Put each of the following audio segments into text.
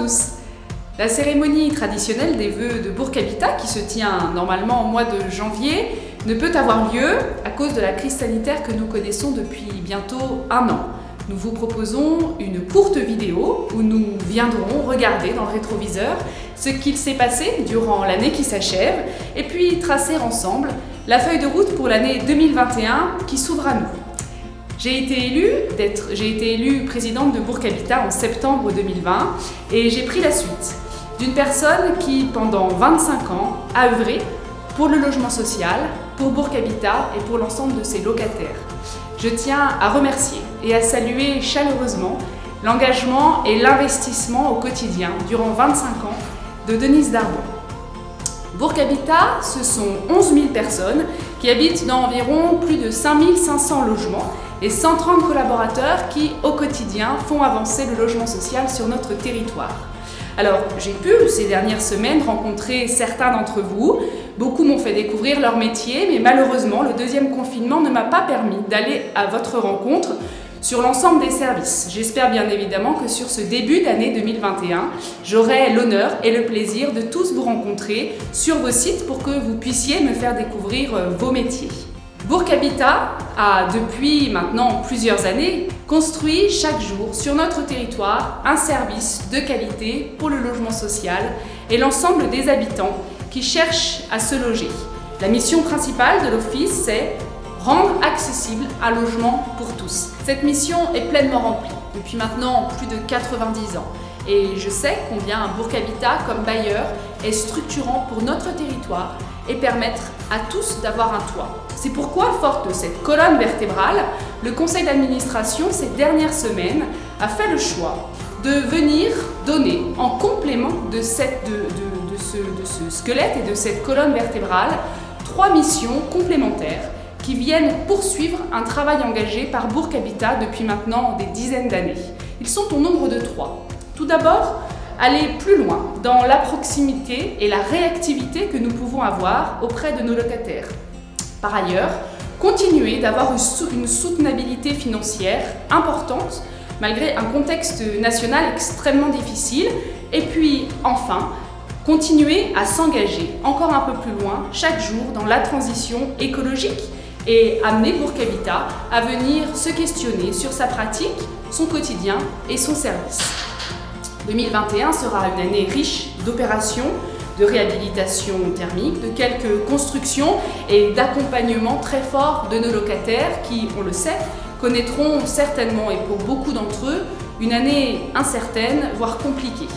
tous. La cérémonie traditionnelle des vœux de Bourg Habitat, qui se tient normalement au mois de janvier, ne peut avoir lieu à cause de la crise sanitaire que nous connaissons depuis bientôt 1 an. Nous vous proposons une courte vidéo où nous viendrons regarder dans le rétroviseur ce qu'il s'est passé durant l'année qui s'achève et puis tracer ensemble la feuille de route pour l'année 2021 qui s'ouvre à nous. J'ai été élue présidente de Bourg Habitat en septembre 2020 et j'ai pris la suite d'une personne qui, pendant 25 ans, a œuvré pour le logement social, pour Bourg Habitat et pour l'ensemble de ses locataires. Je tiens à remercier et à saluer chaleureusement l'engagement et l'investissement au quotidien durant 25 ans de Denise Darbon. Bourg Habitat, ce sont 11 000 personnes qui habitent dans environ plus de 5 500 logements et 130 collaborateurs qui, au quotidien, font avancer le logement social sur notre territoire. Alors, j'ai pu, ces dernières semaines, rencontrer certains d'entre vous. Beaucoup m'ont fait découvrir leur métier, mais malheureusement, le deuxième confinement ne m'a pas permis d'aller à votre rencontre sur l'ensemble des services. J'espère bien évidemment que sur ce début d'année 2021, j'aurai l'honneur et le plaisir de tous vous rencontrer sur vos sites pour que vous puissiez me faire découvrir vos métiers. Bourg Habitat a, depuis maintenant plusieurs années, construit chaque jour sur notre territoire un service de qualité pour le logement social et l'ensemble des habitants qui cherchent à se loger. La mission principale de l'Office, c'est rendre accessible un logement pour tous. Cette mission est pleinement remplie depuis maintenant plus de 90 ans. Et je sais combien Bourg Habitat, comme bailleur, est structurant pour notre territoire et permettre à tous d'avoir un toit. C'est pourquoi, forte de cette colonne vertébrale, le conseil d'administration, ces dernières semaines, a fait le choix de venir donner, en complément de ce squelette et de cette colonne vertébrale, 3 missions complémentaires qui viennent poursuivre un travail engagé par Bourg Habitat depuis maintenant des dizaines d'années. Ils sont au nombre de 3. Tout d'abord, aller plus loin dans la proximité et la réactivité que nous pouvons avoir auprès de nos locataires. Par ailleurs, continuer d'avoir une soutenabilité financière importante malgré un contexte national extrêmement difficile. Et puis enfin, continuer à s'engager encore un peu plus loin chaque jour dans la transition écologique et amener Bourg Habitat à venir se questionner sur sa pratique, son quotidien et son service. 2021 sera une année riche d'opérations, de réhabilitation thermique, de quelques constructions et d'accompagnement très fort de nos locataires qui, on le sait, connaîtront certainement, et pour beaucoup d'entre eux, une année incertaine, voire compliquée.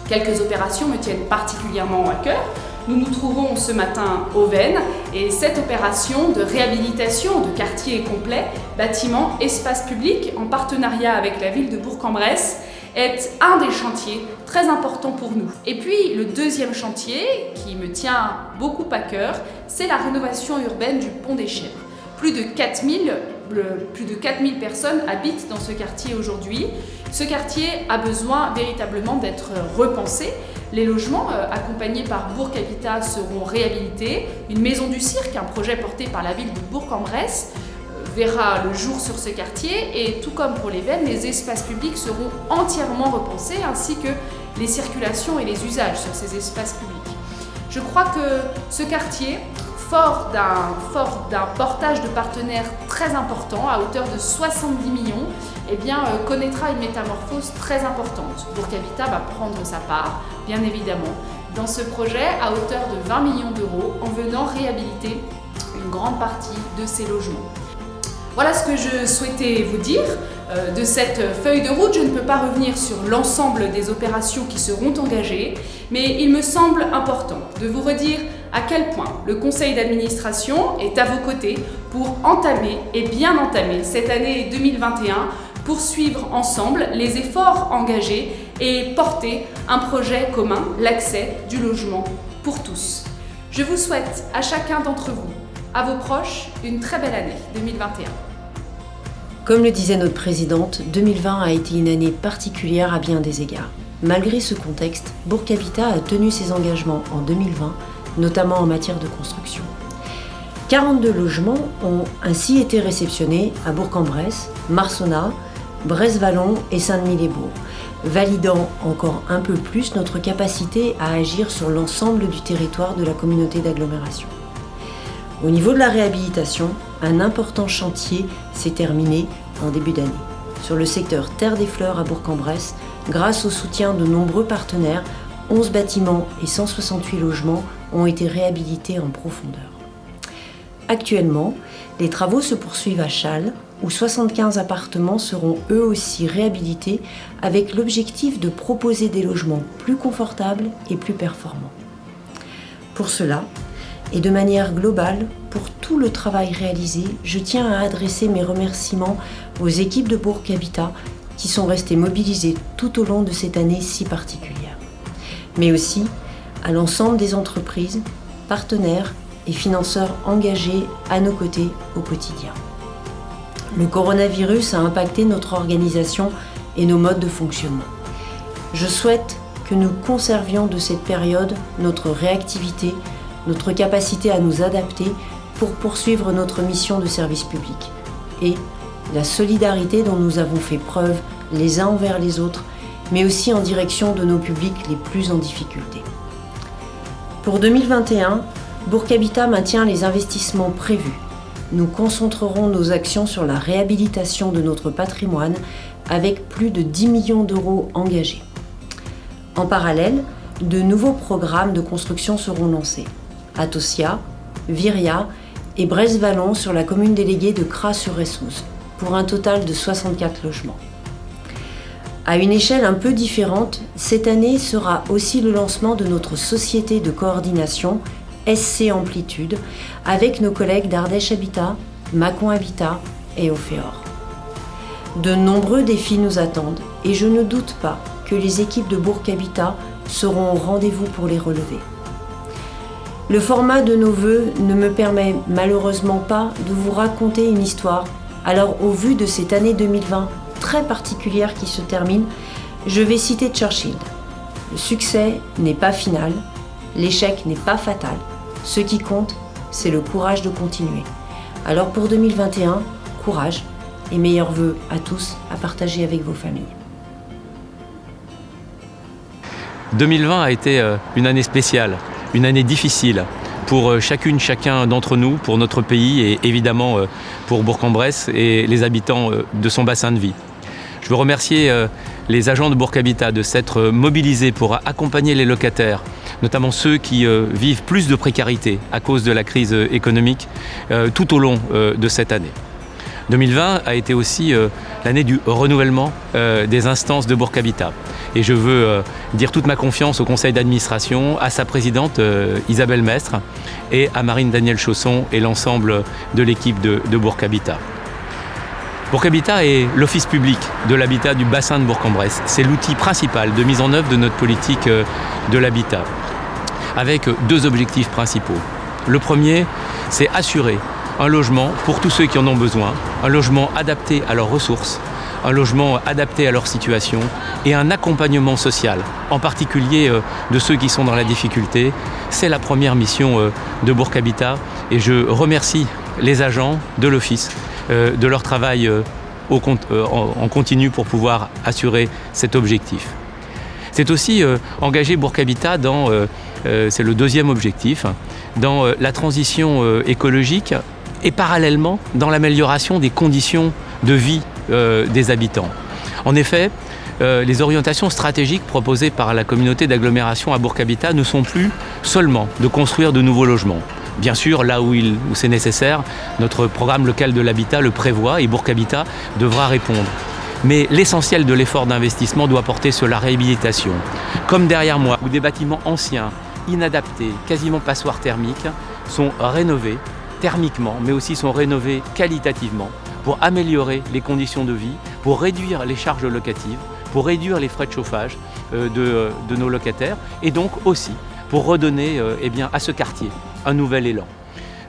Quelques opérations me tiennent particulièrement à cœur. Nous nous trouvons ce matin au Vennes et cette opération de réhabilitation de quartiers complets, bâtiments, espaces publics, en partenariat avec la ville de Bourg-en-Bresse, est un des chantiers très importants pour nous. Et puis le deuxième chantier qui me tient beaucoup à cœur, c'est la rénovation urbaine du Pont des Chèvres. Plus de 4000 personnes habitent dans ce quartier aujourd'hui. Ce quartier a besoin véritablement d'être repensé. Les logements accompagnés par Bourg Habitat seront réhabilités. Une maison du cirque, un projet porté par la ville de Bourg-en-Bresse, verra le jour sur ce quartier et tout comme pour les Vennes, les espaces publics seront entièrement repensés ainsi que les circulations et les usages sur ces espaces publics. Je crois que ce quartier, fort d'un portage de partenaires très important à hauteur de 70 millions, connaîtra une métamorphose très importante. Bourg Habitat va prendre sa part, bien évidemment, dans ce projet à hauteur de 20 millions d'euros en venant réhabiliter une grande partie de ces logements. Voilà ce que je souhaitais vous dire de cette feuille de route. Je ne peux pas revenir sur l'ensemble des opérations qui seront engagées, mais il me semble important de vous redire à quel point le conseil d'administration est à vos côtés pour entamer et bien entamer cette année 2021, poursuivre ensemble les efforts engagés et porter un projet commun, l'accès du logement pour tous. Je vous souhaite à chacun d'entre vous, à vos proches, une très belle année 2021. Comme le disait notre présidente, 2020 a été une année particulière à bien des égards. Malgré ce contexte, Bourg Habitat a tenu ses engagements en 2020, notamment en matière de construction. 42 logements ont ainsi été réceptionnés à Bourg-en-Bresse, Marsonnat, Brest-Vallon et Saint-Denis-les-Bourgs, validant encore un peu plus notre capacité à agir sur l'ensemble du territoire de la communauté d'agglomération. Au niveau de la réhabilitation, un important chantier s'est terminé en début d'année. Sur le secteur Terre des Fleurs à Bourg-en-Bresse, grâce au soutien de nombreux partenaires, 11 bâtiments et 168 logements ont été réhabilités en profondeur. Actuellement, les travaux se poursuivent à Chasles, où 75 appartements seront eux aussi réhabilités avec l'objectif de proposer des logements plus confortables et plus performants. Pour cela, et de manière globale, pour tout le travail réalisé, je tiens à adresser mes remerciements aux équipes de Bourg Habitat qui sont restées mobilisées tout au long de cette année si particulière, mais aussi à l'ensemble des entreprises, partenaires et financeurs engagés à nos côtés au quotidien. Le coronavirus a impacté notre organisation et nos modes de fonctionnement. Je souhaite que nous conservions de cette période notre réactivité, notre capacité à nous adapter pour poursuivre notre mission de service public et la solidarité dont nous avons fait preuve les uns envers les autres, mais aussi en direction de nos publics les plus en difficulté. Pour 2021, Bourg Habitat maintient les investissements prévus. Nous concentrerons nos actions sur la réhabilitation de notre patrimoine avec plus de 10 millions d'euros engagés. En parallèle, de nouveaux programmes de construction seront lancés. Atosia, Viria et Brest-Vallon sur la commune déléguée de Cras-sur-Ressouze, pour un total de 64 logements. À une échelle un peu différente, cette année sera aussi le lancement de notre société de coordination SC Amplitude avec nos collègues d'Ardèche Habitat, Mâcon Habitat et Ophéor. De nombreux défis nous attendent et je ne doute pas que les équipes de Bourg Habitat seront au rendez-vous pour les relever. Le format de nos vœux ne me permet malheureusement pas de vous raconter une histoire, alors au vu de cette année 2020 très particulière qui se termine, je vais citer Churchill. Le succès n'est pas final, l'échec n'est pas fatal. Ce qui compte, c'est le courage de continuer. Alors pour 2021, courage et meilleurs vœux à tous à partager avec vos familles. 2020 a été une année spéciale, une année difficile pour chacun d'entre nous, pour notre pays et évidemment pour Bourg-en-Bresse et les habitants de son bassin de vie. Je veux remercier les agents de Bourg Habitat de s'être mobilisés pour accompagner les locataires, notamment ceux qui vivent plus de précarité à cause de la crise économique tout au long de cette année. 2020 a été aussi l'année du renouvellement des instances de Bourg Habitat. Et je veux dire toute ma confiance au conseil d'administration, à sa présidente Isabelle Mestre et à Marine Daniel-Chausson et l'ensemble de l'équipe de Bourg Habitat. Bourg Habitat est l'office public de l'habitat du bassin de Bourg-en-Bresse. C'est l'outil principal de mise en œuvre de notre politique de l'habitat, avec deux objectifs principaux. Le premier, c'est assurer un logement pour tous ceux qui en ont besoin, un logement adapté à leurs ressources, un logement adapté à leur situation et un accompagnement social, en particulier de ceux qui sont dans la difficulté. C'est la première mission de Bourg Habitat et je remercie les agents de l'office de leur travail en continu pour pouvoir assurer cet objectif. C'est aussi engager Bourg Habitat dans, c'est le deuxième objectif, dans la transition écologique et parallèlement dans l'amélioration des conditions de vie des habitants. En effet, les orientations stratégiques proposées par la communauté d'agglomération à Bourg Habitat ne sont plus seulement de construire de nouveaux logements. Bien sûr, là où c'est nécessaire, notre programme local de l'habitat le prévoit et Bourg Habitat devra répondre. Mais l'essentiel de l'effort d'investissement doit porter sur la réhabilitation. Comme derrière moi, où des bâtiments anciens, inadaptés, quasiment passoires thermiques, sont rénovés thermiquement, mais aussi sont rénovés qualitativement pour améliorer les conditions de vie, pour réduire les charges locatives, pour réduire les frais de chauffage de nos locataires et donc aussi pour redonner à ce quartier un nouvel élan.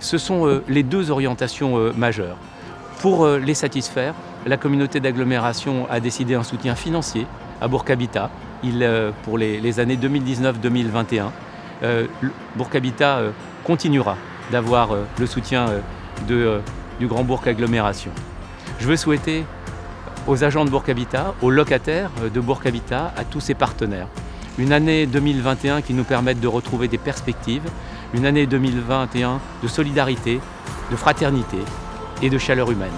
Ce sont les deux orientations majeures. Pour les satisfaire, la communauté d'agglomération a décidé un soutien financier à Bourg Habitat pour les années 2019-2021. Bourg Habitat continuera d'avoir le soutien du Grand Bourg Agglomération. Je veux souhaiter aux agents de Bourg Habitat, aux locataires de Bourg Habitat, à tous ses partenaires. Une année 2021 qui nous permette de retrouver des perspectives, une année 2021 de solidarité, de fraternité et de chaleur humaine.